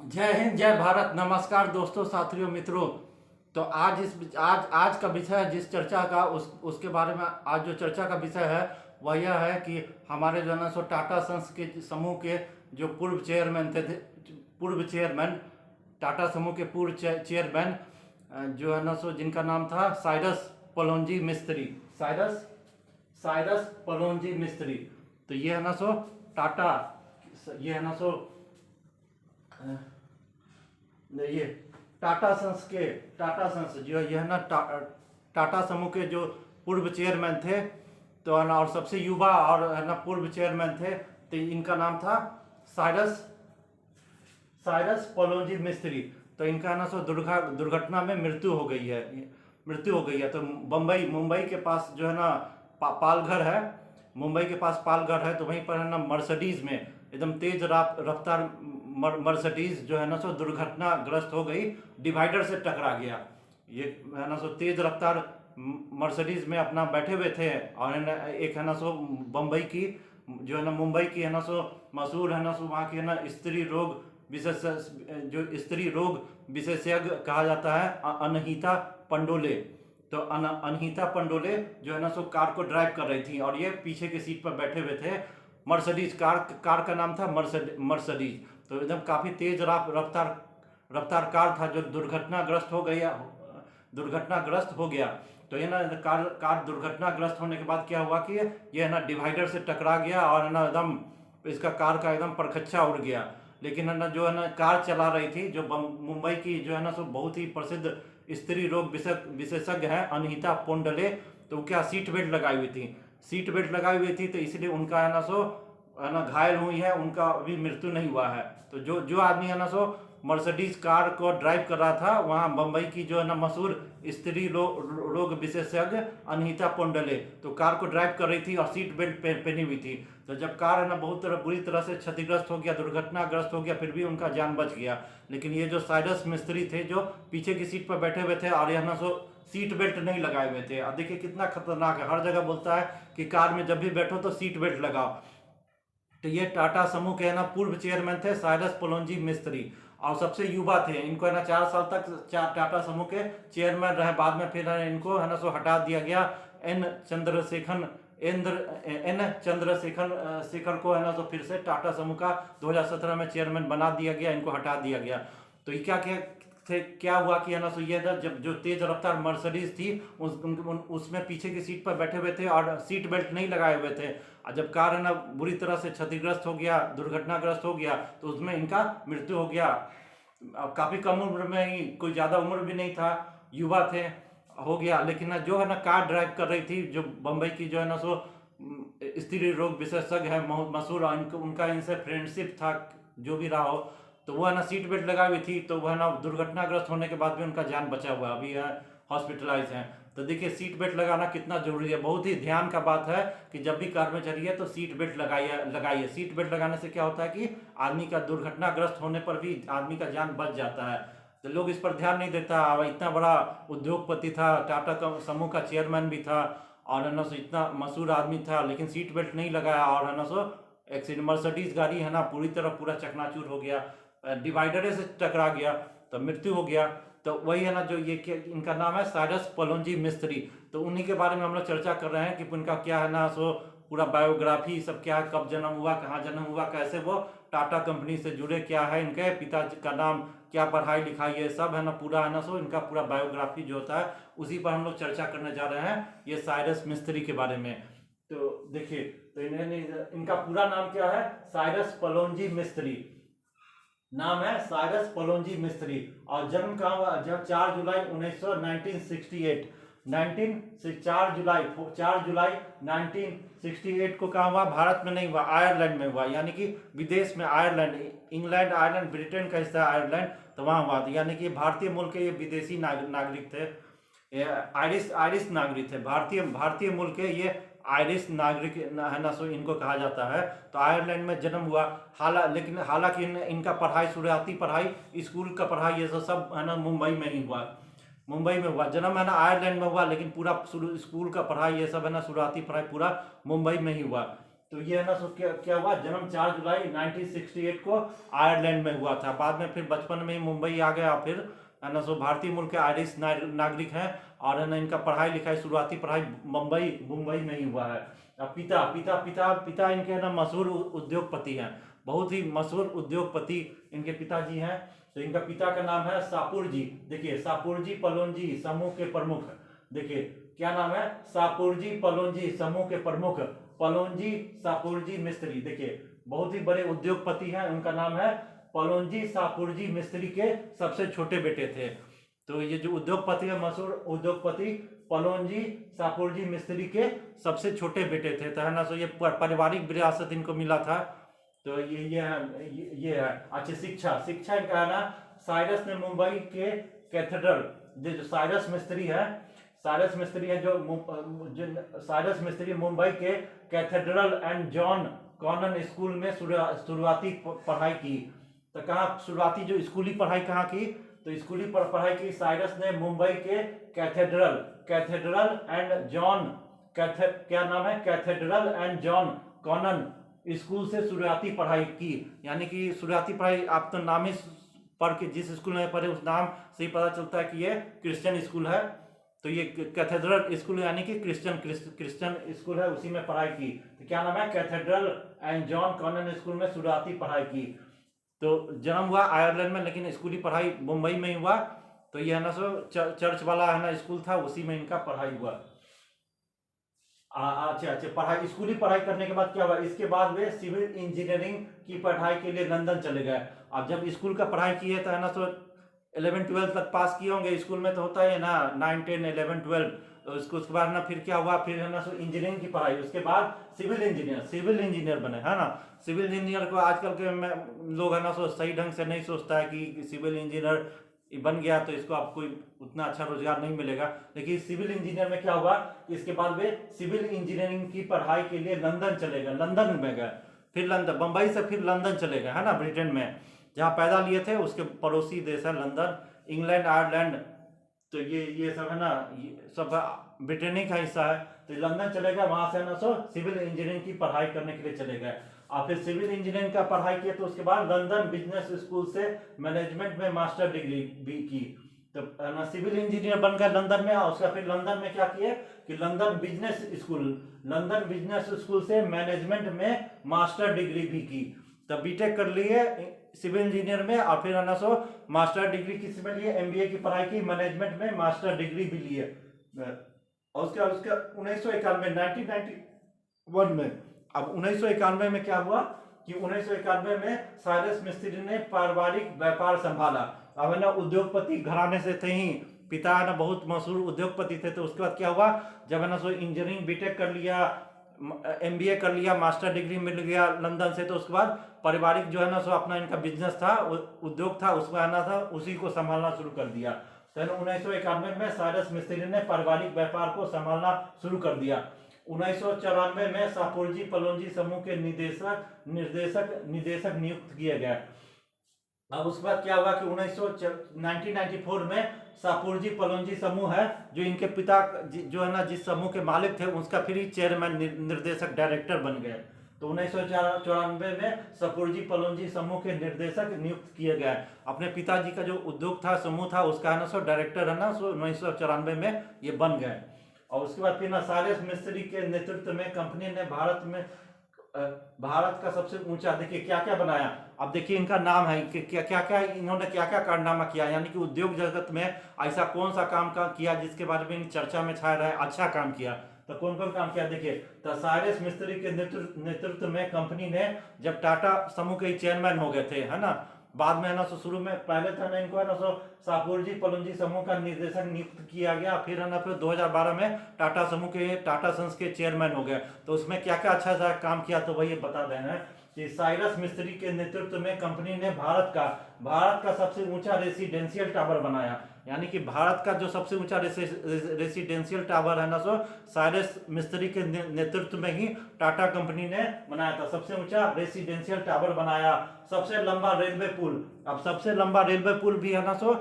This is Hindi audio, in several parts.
जय हिंद, जय भारत। नमस्कार दोस्तों, साथियों, मित्रों। तो आज का विषय जिस चर्चा का उसके बारे में आज जो चर्चा का विषय है वह यह है कि हमारे जो है ना सो टाटा सन्स के समूह के जो पूर्व चेयरमैन थे, पूर्व चेयरमैन, टाटा समूह के पूर्व चेयरमैन जो है ना सो जिनका नाम था साइरस पोलोंजी मिस्त्री। साइरस साइरस पोलोंजी मिस्त्री। तो ये है ना सो टाटा, ये है ना सो ये टाटा सन्स जो है यह ना टाटा समूह के जो पूर्व चेयरमैन थे, तो है ना, और सबसे युवा और है ना पूर्व चेयरमैन थे। तो इनका नाम था साइरस साइरस पोलोंजी मिस्त्री। तो इनका है ना सो दुर्घटना में मृत्यु हो गई है। तो मुंबई के पास जो है ना पालघर है, मुंबई के पास पालघर है। तो वहीं पर है ना मर्सिडीज में एकदम तेज रफ्तार मर्सिडीज जो है ना सो दुर्घटनाग्रस्त हो गई, डिवाइडर से टकरा गया। ये है ना सो तेज रफ्तार मर्सिडीज में अपना बैठे हुए थे, और है ना एक है ना सो बम्बई की जो है ना मुंबई की है ना सो मशहूर है ना सो वहाँ की है ना स्त्री रोग विशेषज्ञ कहा जाता है, अनहिता पंडोले। तो अनहिता पंडोले जो है ना सो कार को ड्राइव कर रही थी, और ये पीछे के सीट पर बैठे हुए थे। मर्सिडीज कार का नाम था मर्सिडीज। तो एकदम काफ़ी तेज रफ्तार कार था जो दुर्घटनाग्रस्त हो गया। तो ये ना कार दुर्घटनाग्रस्त होने के बाद क्या हुआ कि ये है ना डिवाइडर से टकरा गया, और है ना एकदम इसका कार का एकदम परखच्चा उड़ गया। लेकिन है ना जो है ना कार चला रही थी, जो मुंबई की जो है ना सो बहुत ही प्रसिद्ध स्त्री रोग विशेषज्ञ है अनहिता पोंडले। तो क्या सीट बेल्ट लगाई हुई थी, तो इसलिए उनका है ना सो है ना घायल हुई है, उनका अभी मृत्यु नहीं हुआ है। तो जो आदमी है ना सो मर्सिडीज कार को ड्राइव कर रहा था, वहाँ बम्बई की जो है ना मशहूर स्त्री रोग विशेषज्ञ अनहिता पोंडले, तो कार को ड्राइव कर रही थी और सीट बेल्ट पहनी हुई थी। तो जब कार है ना बुरी तरह से क्षतिग्रस्त हो गया, दुर्घटनाग्रस्त हो गया, फिर भी उनका जान बच गया। लेकिन ये जो साइरस मिस्त्री थे, जो पीछे की सीट पर बैठे हुए थे और यह ना सो सीट बेल्ट नहीं लगाए हुए थे। अब देखिए कितना खतरनाक है, हर जगह बोलता है कि कार में जब भी बैठो तो सीट बेल्ट लगाओ। तो ये टाटा समूह के है ना पूर्व चेयरमैन थे साइरस पोलोंजी मिस्त्री, और सबसे युवा थे। इनको है ना 4 साल तक टाटा समूह के चेयरमैन रहे। बाद में फिर इनको है ना सो हटा दिया गया। एन चंद्रशेखर शेखर को है ना तो फिर से टाटा समूह का 2017 में चेयरमैन बना दिया गया, इनको हटा दिया गया। तो ये क्या हुआ कि है ना सो ये जब जो तेज रफ्तार मर्सिडीज थी उसमें पीछे की सीट पर बैठे हुए थे और सीट बेल्ट नहीं लगाए हुए थे। और जब कार है ना बुरी तरह से क्षतिग्रस्त हो गया, दुर्घटनाग्रस्त हो गया, तो उसमें इनका मृत्यु हो गया। काफ़ी कम उम्र में ही, कोई ज़्यादा उम्र भी नहीं था, युवा थे, हो गया। लेकिन ना जो है ना कार ड्राइव कर रही थी, जो बम्बई की जो है ना सो स्त्री रोग विशेषज्ञ है मशहूर, उनका इनसे फ्रेंडशिप था, जो भी रहा हो। तो वो है ना सीट बेल्ट लगाई हुई थी, तो वह है ना दुर्घटनाग्रस्त होने के बाद भी उनका जान बचा हुआ, अभी हॉस्पिटलाइज हैं। तो देखिए सीट बेल्ट लगाना कितना जरूरी है, बहुत ही ध्यान का बात है कि जब भी कार में चढ़िए तो सीट बेल्ट लगाइए। सीट बेल्ट लगाने से क्या होता है कि आदमी का दुर्घटनाग्रस्त होने पर भी आदमी का जान बच जाता है। तो लोग इस पर ध्यान नहीं देता। अब इतना बड़ा उद्योगपति था, टाटा का समूह का चेयरमैन भी था, और है ना सो इतना मशहूर आदमी था, लेकिन सीट बेल्ट नहीं लगाया, और है ना सो एक्सीडेंट, मर्सिडीज गाड़ी है ना पूरा चकनाचूर हो गया, डिवाइडर से टकरा गया, तो मृत्यु हो गया। तो वही है ना जो इनका नाम है साइरस पोलोंजी मिस्त्री। तो उन्हीं के बारे में हम लोग चर्चा कर रहे हैं कि उनका क्या है ना सो पूरा बायोग्राफी सब क्या है, कब जन्म हुआ, कहाँ जन्म हुआ, कैसे वो टाटा कंपनी से जुड़े, क्या है इनके पिता का नाम, क्या पढ़ाई लिखाई है, सब है ना पूरा है ना सो इनका पूरा बायोग्राफी जो होता है उसी पर हम लोग चर्चा करने जा रहे हैं, ये साइरस मिस्त्री के बारे में। तो देखिए, तो इनका पूरा नाम क्या है, साइरस पोलोंजी मिस्त्री नाम है, साइरस पोलोंजी मिस्त्री। और जन्म कहाँ हुआ, जब 4 जुलाई 1968 4 जुलाई 1968 को कहाँ हुआ, भारत में नहीं हुआ, आयरलैंड में हुआ, यानी कि विदेश में, आयरलैंड, इंग्लैंड, आयरलैंड ब्रिटेन का हिस्सा है आयरलैंड, तो वहाँ हुआ। यानी कि भारतीय मूल के ये विदेशी नागरिक थे, आयरिश नागरिक थे, भारतीय मूल के ये आयरिश नागरिक है ना सो इनको कहा जाता है। तो आयरलैंड में जन्म हुआ। हालांकि इनका पढ़ाई, शुरुआती पढ़ाई, स्कूल का पढ़ाई, ये सब है ना मुंबई में ही हुआ, मुंबई में हुआ। जन्म है ना आयरलैंड में हुआ, लेकिन पूरा स्कूल का पढ़ाई, ये सब है ना शुरुआती पढ़ाई पूरा मुंबई में ही हुआ। तो ये है ना, सो क्या हुआ, जन्म 4 जुलाई 1968 को आयरलैंड में हुआ था। बाद में फिर बचपन में ही मुंबई आ गया। फिर है ना, सो भारतीय मूल के आयरिश नागरिक हैं। और है ना, इनका पढ़ाई लिखाई, शुरुआती पढ़ाई मुंबई मुंबई में ही हुआ है। अब पिता पिता पिता पिता इनके है ना मशहूर उद्योगपति हैं, बहुत ही मशहूर उद्योगपति इनके पिताजी हैं। तो इनका पिता का नाम है सापुरजी। देखिए, सापुरजी पलोनजी समूह के प्रमुख। देखिए क्या नाम है, सापुरजी पलोनजी समूह के प्रमुख, पलोनजी सापुरजी मिस्त्री। देखिए बहुत ही बड़े उद्योगपति हैं। उनका नाम है पलोनजी सापुरजी मिस्त्री के सबसे छोटे बेटे थे। तो ये जो उद्योगपति है, मशहूर उद्योगपति पलोनजी सापुरजी मिस्त्री के सबसे छोटे बेटे थे। तो है ना, सो ये पारिवारिक विरासत इनको मिला था। तो ये है। अच्छा, शिक्षा इनका है ना, साइरस ने मुंबई के कैथेड्रल, जो साइरस मिस्त्री है, साइरस मिस्त्री मुंबई के Cathedral and John Connon School में शुरुआती पढ़ाई की। तो कहाँ शुरुआती जो स्कूली पढ़ाई कहाँ की, तो स्कूली पढ़ाई की साइरस ने मुंबई के कैथेड्रल एंड जॉन, क्या नाम है, Cathedral and John Connon School से शुरुआती पढ़ाई की। यानी कि शुरुआती पढ़ाई, आप तो नाम ही पढ़ के जिस स्कूल में पढ़े उस नाम से ही पता चलता है कि ये क्रिश्चियन स्कूल है। तो ये कैथेड्रल स्कूल यानी कि क्रिश्चियन स्कूल है, उसी में पढ़ाई की। तो क्या नाम है, Cathedral and John Connon School में शुरुआती पढ़ाई की। तो जन्म हुआ आयरलैंड में, लेकिन स्कूली पढ़ाई मुंबई में ही हुआ। तो ये है ना, सो चर्च वाला है ना स्कूल था, उसी में इनका पढ़ाई हुआ। अच्छा, स्कूली पढ़ाई करने के बाद क्या हुआ, इसके बाद वे सिविल इंजीनियरिंग की पढ़ाई के लिए लंदन चले गए। अब जब स्कूल का पढ़ाई किए तो है ना, सो 11-12 तक पास किए होंगे। स्कूल में तो होता है ना 9, 10, 11, 12। उसके बाद ना फिर क्या हुआ, फिर है ना, सो इंजीनियरिंग की पढ़ाई। उसके बाद सिविल इंजीनियर बने, है ना। सिविल इंजीनियर को आजकल के लोग है ना, सो सही ढंग से नहीं सोचता है कि सिविल इंजीनियर बन गया तो इसको आपको उतना अच्छा रोजगार नहीं मिलेगा। लेकिन सिविल इंजीनियर में क्या हुआ, इसके बाद वे सिविल इंजीनियरिंग की पढ़ाई के लिए लंदन चले गए। लंदन में गए, फिर लंदन, बंबई से फिर लंदन चले गए, है ना, ब्रिटेन में जहाँ पैदा लिए थे। उसके पड़ोसी देश है लंदन, इंग्लैंड, आयरलैंड। तो ये सब है ना, ये सब ब्रिटेन का हिस्सा है। तो लंदन चले गए, वहां से ना, सो सिविल इंजीनियरिंग की पढ़ाई करने के लिए चले गए। और फिर सिविल इंजीनियरिंग का पढ़ाई किया तो उसके बाद लंदन बिजनेस स्कूल से मैनेजमेंट में मास्टर डिग्री भी की। तो ना सिविल इंजीनियर बन गए लंदन में। और उसका फिर लंदन में क्या किए कि लंदन बिजनेस स्कूल से मैनेजमेंट में मास्टर डिग्री भी की। तब बीटेक कर लिए सिविल इंजीनियर में, और फिर है ना, सो मास्टर डिग्री किस में लिए, एमबीए की पढ़ाई की, मैनेजमेंट में मास्टर डिग्री भी लिए। और उसके 1991 1991 में, अब 1991 में क्या हुआ कि 1991 में साइरस मिस्त्री ने पारिवारिक व्यापार संभाला। अब है ना, उद्योगपति घराने से थे ही, पिता है ना बहुत मशहूर उद्योगपति थे। तो उसके बाद क्या हुआ, जब है ना, सो इंजीनियरिंग बीटेक कर लिया, एमबीए कर लिया, मास्टर डिग्री मिल गया लंदन से। तो उसके बाद पारिवारिक जो है ना, सो अपना इनका बिजनेस था, उद्योग था, उसमें आना था, उसी को संभालना शुरू कर दिया। तो 1991 में साइरस मिस्त्री ने पारिवारिक व्यापार को संभालना शुरू कर दिया। 1994 में सापुरजी पलोनजी समूह के निदेशक नियुक्त किए गए। अब उसके बाद क्या हुआ कि 1994 में सापुरजी पलोनजी समूह है, जो इनके पिता जो है ना, जिस समूह के मालिक थे, उसका फिर चेयरमैन, निर्देशक, डायरेक्टर बन गए। तो 1994 में सापुरजी पलोनजी समूह के निर्देशक नियुक्त किए गए। अपने पिताजी का जो उद्योग था, समूह था, उसका है ना, सो डायरेक्टर है ना, सो 1994 में ये बन गए। और उसके बाद फिर ना साइरस मिस्त्री के नेतृत्व में कंपनी ने भारत का सबसे ऊंचा, देखिए क्या क्या बनाया। अब देखिए इनका नाम है कि इन्होंने क्या क्या कारनामा किया, यानी कि उद्योग जगत में ऐसा कौन सा काम किया जिसके बारे में चर्चा में छाया रहा, अच्छा काम किया। तो कौन कौन काम किया, देखिए। तो साइरस मिस्त्री के नेतृत्व में कंपनी ने, जब टाटा समूह के चेयरमैन हो गए थे, है ना, बाद में है ना, सो शुरू में पहले था ना, इनको है ना, सो सापुरजी पलोनजी समूह का निर्देशक नियुक्त किया गया। फिर है ना, फिर 2012 में टाटा समूह के, टाटा सन्स के चेयरमैन हो गए। तो उसमें क्या क्या अच्छा सा काम किया, तो वही बता रहे हैं कि साइरस मिस्त्री के नेतृत्व में कंपनी ने भारत का सबसे ऊंचा रेसिडेंशियल टावर बनाया। यानी कि भारत का जो सबसे ऊंचा रेसिडेंशियल टावर है ना, सो साइरस मिस्त्री के नेतृत्व में ही टाटा कंपनी ने बनाया था। सबसे ऊंचा रेसिडेंशियल टावर बनाया। सबसे लंबा रेलवे पुल, अब सबसे लंबा रेलवे पुल भी है ना, सो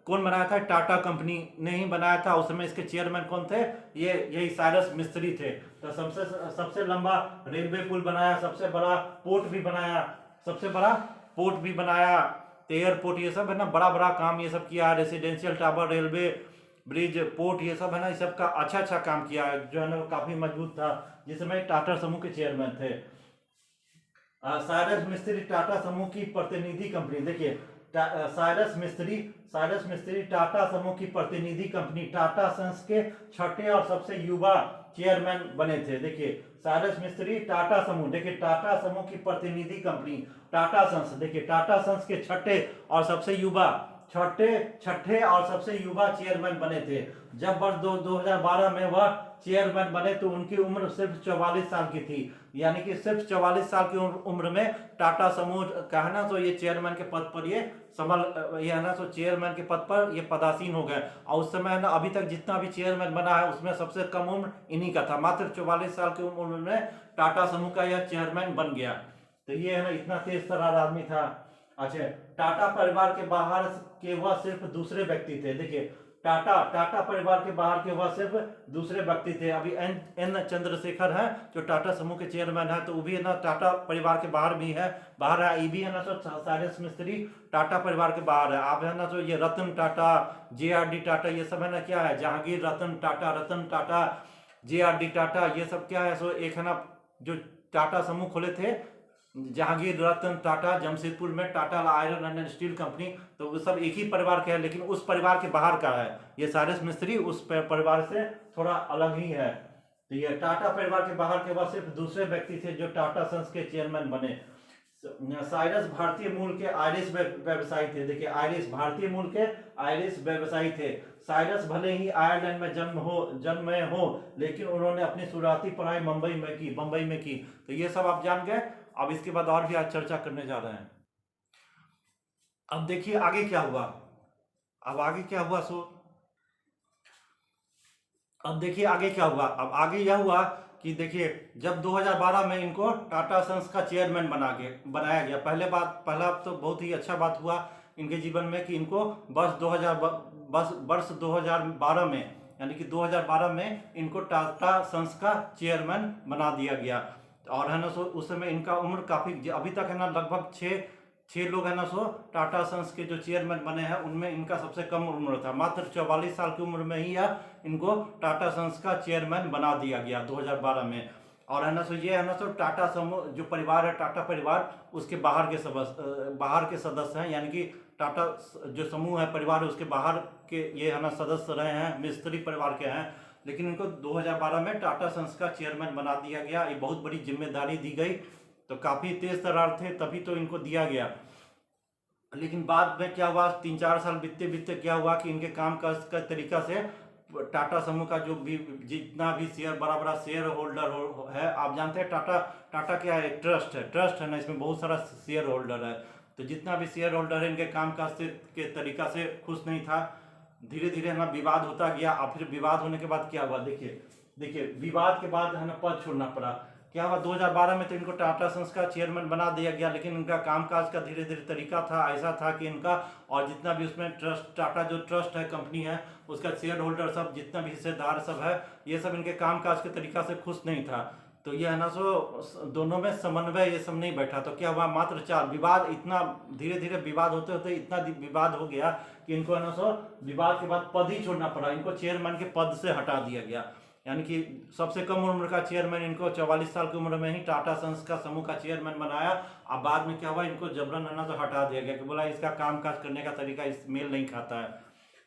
कौन बनाया था, टाटा कंपनी ने ही बनाया था। उस समय इसके चेयरमैन कौन थे, यही साइरस मिस्त्री थे। तो सबसे सबसे लंबा रेलवे पुल बनाया, सबसे बड़ा पोर्ट भी बनाया, सबसे बड़ा पोर्ट भी बनाया, एयरपोर्ट, ये सब है ना बड़ा बड़ा काम ये सब किया। Residential tower, railway bridge, port, ये सब है ना, इस सब का अच्छा अच्छा काम किया है, जो है ना काफी मजबूत था। जिस समय टाटा समूह के चेयरमैन थे साइरस मिस्त्री, टाटा समूह की प्रतिनिधि कंपनी। देखिए साइरस मिस्त्री टाटा समूह की प्रतिनिधि कंपनी टाटा सन्स के छठे और सबसे युवा चेयरमैन बने थे। देखिए साइरस मिस्त्री टाटा समूह, देखिए टाटा समूह की प्रतिनिधि कंपनी टाटा सन्स, देखिए टाटा सन्स के छठे और सबसे युवा छठे और सबसे युवा चेयरमैन बने थे। जब वर्ष 2012 में वह चेयरमैन बने तो उनकी उम्र सिर्फ 44 साल की थी। यानी कि सिर्फ 44 साल की उम्र में टाटा समूह का है ना तो ये चेयरमैन के पद पर ये है ना तो चेयरमैन के पद पर ये पदासीन हो गए। और उस समय ना अभी तक जितना भी चेयरमैन बना है उसमें सबसे कम उम्र इन्हीं का था, मात्र 44 साल की उम्र में टाटा समूह का यह चेयरमैन बन गया। तो ये है ना इतना तेज तर्रार आदमी था। अच्छा, टाटा परिवार के बाहर के वह सिर्फ दूसरे व्यक्ति थे। देखिए टाटा परिवार के बाहर के वह सिर्फ दूसरे व्यक्ति थे। अभी एन चंद्रशेखर है जो टाटा समूह के चेयरमैन है, तो वो भी है ना टाटा परिवार के बाहर भी है, बाहर है। ये भी है ना तो साइरस मिस्त्री टाटा परिवार के बाहर है। आप है ना तो ये रतन टाटा, JRD टाटा, ये सब है ना क्या है, जहांगीर रतन टाटा, JRD टाटा, ये सब क्या है, सो एक है ना जो टाटा समूह खोले थे जहांगीर रतन टाटा जमशेदपुर में, Tata iron and steel company, तो वो सब एक ही परिवार के हैं, लेकिन उस परिवार के बाहर का है। ये साइरस मिस्त्री उस परिवार से थोड़ा अलग ही है। तो ये टाटा परिवार के बाहर के बाद सिर्फ दूसरे व्यक्ति थे जो टाटा सन्स के चेयरमैन बने। साइरस भारतीय मूल के आयरिश व्यवसायी थे। देखिए आयरिश, भारतीय मूल के आयरिश व्यवसायी थे। साइरस भले ही आयरलैंड में जन्मे हो लेकिन उन्होंने अपनी शुरुआती पढ़ाई बंबई में की। तो ये सब आप जान गए। अब इसके बाद और भी आज चर्चा करने जा रहे हैं। अब देखिए आगे क्या हुआ। अब आगे क्या हुआ अब देखिए आगे क्या हुआ। अब आगे यह हुआ कि देखिए जब 2012 में इनको टाटा सन्स का चेयरमैन बनाया गया। पहला तो बहुत ही अच्छा बात हुआ इनके जीवन में कि इनको वर्ष 2012 में, यानी कि 2012 में इनको टाटा सन्स का चेयरमैन बना दिया गया। और है ना सो उस समय इनका उम्र काफी, अभी तक है ना लगभग छह लोग है ना सो टाटा सन्स के जो चेयरमैन बने हैं उनमें इनका सबसे कम उम्र था। मात्र 44 साल की उम्र में ही इनको टाटा सन्स का चेयरमैन बना दिया गया 2012 में। और है ना सो ये है ना सो टाटा समूह जो परिवार है, टाटा परिवार, उसके बाहर के सदस्य हैं, यानी कि टाटा जो समूह है, परिवार है, उसके बाहर के ये है ना सदस्य रहे हैं, मिस्त्री परिवार के हैं। लेकिन इनको 2012 में टाटा सन्स का चेयरमैन बना दिया गया। ये बहुत बड़ी जिम्मेदारी दी गई, तो काफ़ी तेज तर्रार थे तभी तो इनको दिया गया। लेकिन बाद में क्या हुआ, 3-4 साल बीतते क्या हुआ कि इनके काम काज का तरीका से टाटा समूह का जो भी जितना भी बड़ा शेयर होल्डर है, आप जानते हैं टाटा क्या है, ट्रस्ट है ना, इसमें बहुत सारा शेयर होल्डर है। तो जितना भी शेयर होल्डर है इनके काम काज के तरीका से खुश नहीं था। धीरे धीरे है ना विवाद होता गया। और फिर विवाद होने के बाद क्या हुआ, देखिए विवाद के बाद है ना पद छोड़ना पड़ा। क्या हुआ, 2012 में तो इनको टाटा सन्स का चेयरमैन बना दिया गया, लेकिन इनका कामकाज का धीरे धीरे तरीका था, ऐसा था कि इनका और जितना भी उसमें टाटा जो ट्रस्ट है, कंपनी है, उसका शेयर होल्डर सब, जितना भी हिस्सेदार सब है, ये सब इनके कामकाज के तरीका से खुश नहीं था। तो ये है ना सो दोनों में समन्वय ये सब नहीं बैठा। तो क्या हुआ, मात्र 4 विवाद, इतना धीरे धीरे विवाद होते होते इतना विवाद हो गया कि इनको है ना सो विवाद के बाद पद ही छोड़ना पड़ा। इनको चेयरमैन के पद से हटा दिया गया। यानी कि सबसे कम उम्र का चेयरमैन इनको 44 साल की उम्र में ही टाटा सन्स का समूह का चेयरमैन बनाया। अब बाद में क्या हुआ, इनको जबरन है ना तो हटा दिया गया कि बोला इसका कामकाज करने का तरीका इस मेल नहीं खाता है।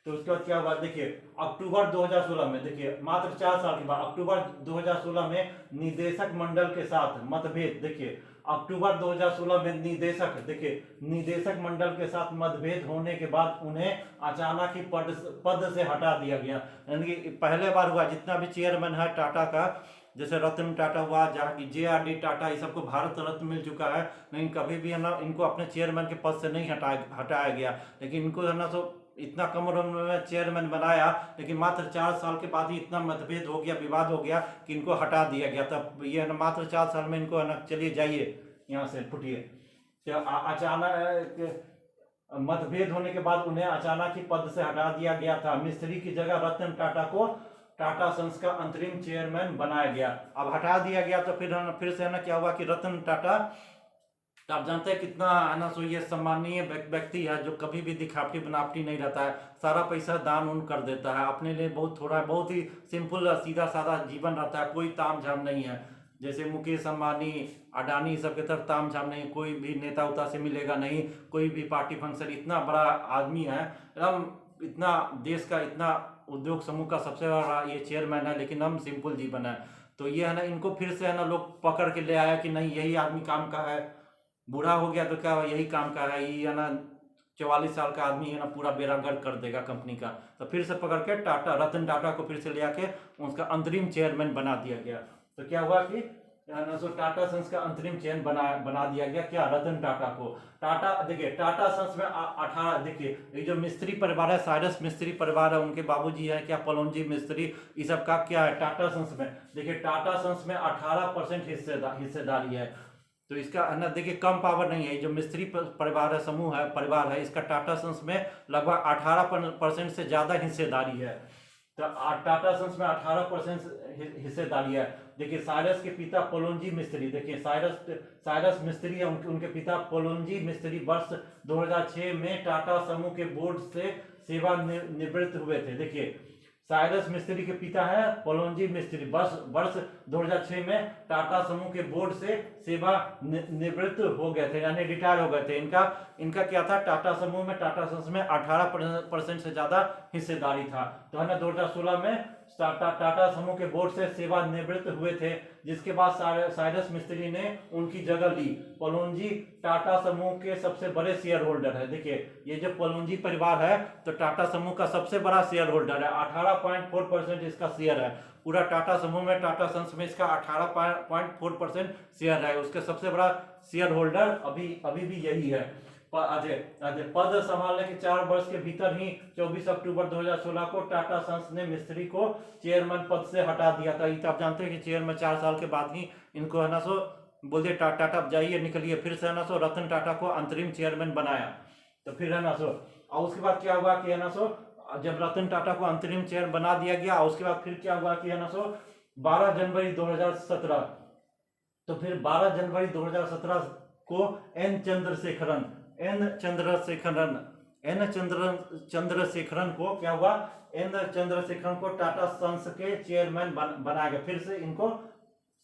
तो उसके बाद क्या हुआ, देखिए अक्टूबर 2016 में, देखिए मात्र 4 साल के बाद अक्टूबर 2016 में निदेशक मंडल के साथ मतभेद, देखिए अक्टूबर 2016 में निदेशक मंडल के साथ मतभेद होने के बाद उन्हें अचानक ही पद से हटा दिया गया। यानी कि पहले बार हुआ जितना भी चेयरमैन है टाटा का, जैसे रतन टाटा हुआ, JRD टाटा, ये सबको भारत रत्न मिल चुका है, लेकिन कभी भी है ना इनको अपने चेयरमैन के पद से नहीं हटाया गया। लेकिन इनको है ना तो इतना कम उम्र में चेयरमैन बनाया, लेकिन मात्र 4 साल के बाद ही इतना मतभेद हो गया, विवाद हो गया कि इनको हटा दिया गया। तब ये है ना मात्र 4 साल में इनको है ना चलिए जाइए यहाँ से, फुटिए। तो अचानक मतभेद होने के बाद उन्हें अचानक ही पद से हटा दिया गया था। मिस्त्री की जगह रतन टाटा को टाटा सन्स का अंतरिम चेयरमैन बनाया गया। अब हटा दिया गया तो फिर से है ना क्या हुआ कि रतन टाटा, तो आप जानते हैं कितना है ना, सो ये सम्मानीय व्यक्ति है जो कभी भी दिखावटी बनावटी नहीं रहता है, सारा पैसा दान उन कर देता है, अपने लिए बहुत थोड़ा, बहुत ही सिंपल सीधा साधा जीवन रहता है, कोई ताम झाम नहीं है। जैसे मुकेश अंबानी, अडानी सबके तरफ ताम झाम नहीं, कोई भी नेता उता से मिलेगा नहीं, कोई भी पार्टी फंक्शन, इतना बड़ा आदमी है एकदम, इतना देश का, इतना उद्योग समूह का सबसे बड़ा ये चेयरमैन है, लेकिन हम सिंपल जीवन है। तो ये है ना, इनको फिर से है ना लोग पकड़ के ले आया कि नहीं यही आदमी काम का है, बूढ़ा हो गया तो क्या यही काम का है, ये है ना 44 साल का आदमी है ना पूरा बेड़ा गर्क कर देगा कंपनी का। तो फिर से पकड़ के टाटा, रतन टाटा को फिर से ले आके उसका अंतरिम चेयरमैन बना दिया गया। तो क्या हुआ कि सो टाटा सन्स का अंतरिम चेयरमैन बना दिया गया, क्या, रतन टाटा को। टाटा, देखिए टाटा सन्स में 18, देखिए ये जो मिस्त्री परिवार है, साइरस मिस्त्री परिवार है, उनके बाबूजी है क्या, पलोनजी मिस्त्री, ये सब का क्या है टाटा सन्स में। देखिए टाटा सन्स में 18% हिस्सेदारी है। तो इसका है ना, देखिए कम पावर नहीं है, जो मिस्त्री परिवार है, समूह है, परिवार है, इसका टाटा सन्स में लगभग 18% से ज्यादा हिस्सेदारी है। तो टाटा सन्स में 18% हिस्सेदारी है। देखिए साइरस के पिता पोलोंजी मिस्त्री, देखिए साइरस मिस्त्री है, उनके पिता पोलोंजी मिस्त्री वर्ष 2006 में टाटा समूह के बोर्ड से सेवा निवृत्त हुए थे। देखिए साइरस मिस्त्री के पिता है पोलोंजी मिस्त्री, वर्ष 2006 में टाटा समूह के बोर्ड से सेवा निवृत्त हो गए थे, यानी रिटायर हो गए थे। इनका क्या था, टाटा समूह में, टाटा सन्स में 18% से ज्यादा हिस्सेदारी था। तो है ना 2016 में टाटा समूह के बोर्ड से सेवा निवृत्त हुए थे, जिसके बाद साइरस मिस्त्री ने उनकी जगह ली। पोलोंजी टाटा समूह के सबसे बड़े शेयर होल्डर है। देखिए ये जो पोलोंजी परिवार है तो टाटा समूह का सबसे बड़ा शेयर होल्डर है, 18.4% इसका शेयर है। पूरा टाटा समूह में, टाटा सन्स में इसका 18.4% शेयर है। उसके सबसे बड़ा शेयर होल्डर अभी भी यही है। पद संभालने के 4 वर्ष के भीतर ही 24 अक्टूबर 2016 को टाटा सन्स ने मिस्त्री को चेयरमैन पद से हटा दिया था। तो आप जानते हैं कि चेयरमैन 4 साल के बाद ही इनको है ना सो बोल दिया टाटा जाइए निकलिए, फिर से है ना सो रतन टाटा को अंतरिम चेयरमैन बनाया। तो फिर है ना सो, और उसके बाद क्या हुआ कि है ना सो, जब रतन टाटा को अंतरिम चेयर बना दिया गया, उसके बाद फिर क्या हुआ कि है ना सो 12 जनवरी 2017, तो फिर 12 जनवरी 2017 को एन चंद्रशेखरन को क्या हुआ, एन चंद्रशेखरन को टाटा सन्स के चेयरमैन बनाया गया। फिर से इनको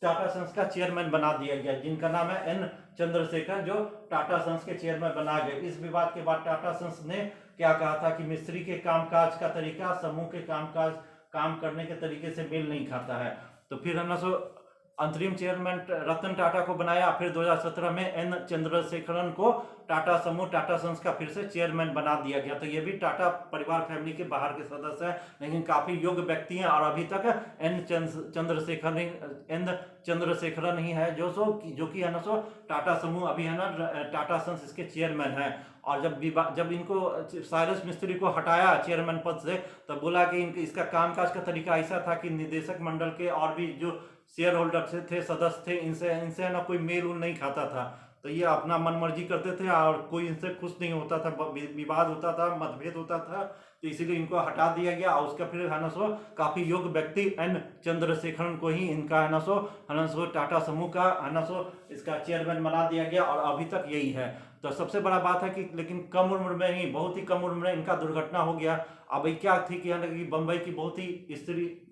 टाटा सन्स का चेयरमैन बना दिया गया, जिनका नाम है एन चंद्रशेखर, जो टाटा सन्स के चेयरमैन बनाए गए। इस विवाद के बाद टाटा सन्स ने क्या कहा था कि मिस्त्री के कामकाज का तरीका समूह के काम करने के तरीके से मेल नहीं खाता है। तो फिर है ना सो अंतरिम चेयरमैन रतन टाटा को बनाया। फिर 2017 में एन चंद्रशेखरन को टाटा समूह, टाटा सन्स का फिर से चेयरमैन बना दिया गया। तो ये भी टाटा परिवार फैमिली के बाहर के सदस्य हैं, लेकिन काफी योग्य व्यक्ति हैं। और अभी तक एन चंद्रशेखरन ही है जो कि है ना सो टाटा समूह, अभी है ना टाटा सन्स इसके चेयरमैन है। और जब इनको साइरस मिस्त्री को हटाया चेयरमैन पद से, तब बोला कि इसका कामकाज का तरीका ऐसा था कि निदेशक मंडल के और भी जो शेयर होल्डर थे, सदस्य थे, इनसे ना कोई मेल उल नहीं खाता था। तो ये अपना मन मर्जी करते थे और कोई इनसे खुश नहीं होता था, विवाद होता था, मतभेद होता था। तो इसीलिए इनको हटा दिया गया। और उसका फिर है ना सो काफी योग्य व्यक्ति एन चंद्रशेखरन को ही इनका है ना सो टाटा समूह का है ना सो इसका चेयरमैन बना दिया गया, और अभी तक यही है। तो सबसे बड़ा बात है कि लेकिन कम उम्र में ही, बहुत ही कम उम्र में इनका दुर्घटना हो गया। अब क्या थी कि बम्बई की बहुत ही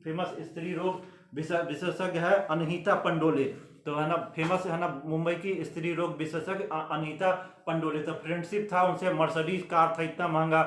फेमस स्त्री रोग विशेषज्ञ है अनहिता पंडोले, तो है ना फेमस है ना मुंबई की स्त्री रोग विशेषज्ञ अनहिता पंडोले। तो फ्रेंडशिप था उनसे, मर्सिडीज कार था, इतना महंगा,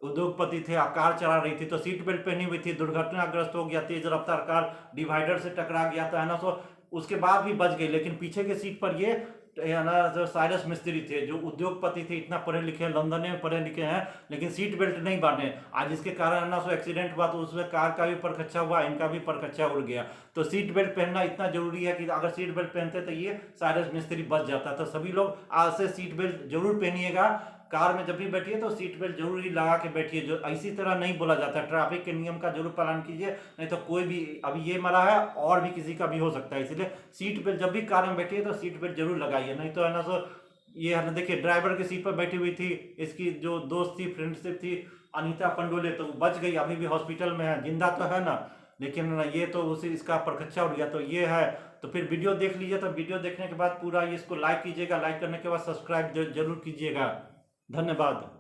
उद्योगपति थे, कार चला रही थी, तो सीट बेल्ट पहनी हुई थी, दुर्घटनाग्रस्त हो गया, तेज रफ्तार कार डिवाइडर से टकरा गया था, है ना सो उसके बाद भी बच गई। लेकिन पीछे के सीट पर ये है ना जो साइरस मिस्त्री थे, जो उद्योगपति थे, इतना पढ़े लिखे, लंदन में पढ़े लिखे हैं, लेकिन सीट बेल्ट नहीं बांधे। आज इसके कारण ना सो एक्सीडेंट हुआ, तो उसमें कार का भी परखच्चा हुआ, इनका भी परखच्चा उड़ गया। तो सीट बेल्ट पहनना इतना जरूरी है कि अगर सीट बेल्ट पहनते तो ये साइरस मिस्त्री बच जाता। तो सभी लोग आज से सीट बेल्ट जरूर पहनिएगा, कार में जब भी बैठिए तो सीट बेल्ट जरूर ही लगा के बैठिए। जो इसी तरह नहीं बोला जाता, ट्रैफिक के नियम का जरूर पालन कीजिए, नहीं तो कोई भी, अभी ये मरा है और भी किसी का भी हो सकता है। इसलिए सीट बेल्ट जब भी कार में बैठिए तो सीट बेल्ट जरूर लगाइए, नहीं तो है ना सो ये है ना, देखिए ड्राइवर की सीट पर बैठी हुई थी, इसकी जो दोस्त थी, फ्रेंडशिप थी अनीता पंडोले, तो बच गई, अभी भी हॉस्पिटल में है, जिंदा तो है ना, लेकिन ना ये तो उसी इसका परखच्चा उड़ गया। तो ये है, तो फिर वीडियो देख लीजिए। तो वीडियो देखने के बाद पूरा इसको लाइक कीजिएगा, लाइक करने के बाद सब्सक्राइब जरूर कीजिएगा। धन्यवाद।